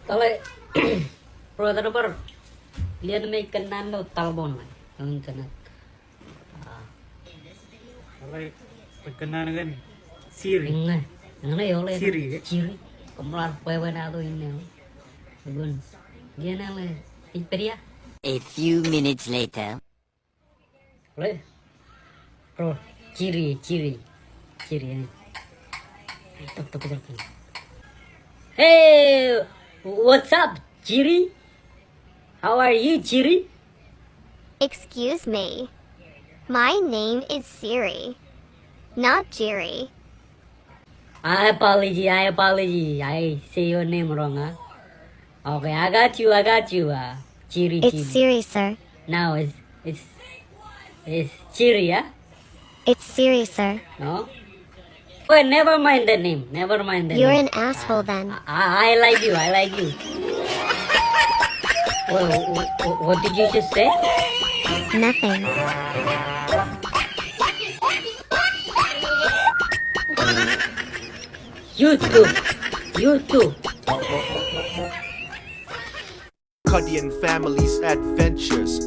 Tale, brother, brother, lihat me kanan lo talbon lah, yang kanan. Alright, pagkanan kan Siri. Yang yo le. Siri. Siri. Kamar pewe na to ini. Gun. Dia na le. Imperia. A few minutes later. Le. Bro, Siri. Ini. Tok. Hey, what's up, Jiri? How are you, Jiri? Excuse me. My name is Siri, not Jiri. I apology. I say your name wrong, huh? Okay, I got you. Jiri. It's Siri, sir. Now it's Jiri, yeah? It's Siri, sir. No? Wait, never mind the name. You're an asshole then. I like you. What did you just say? Nothing. You too. Cuddy and family's adventures.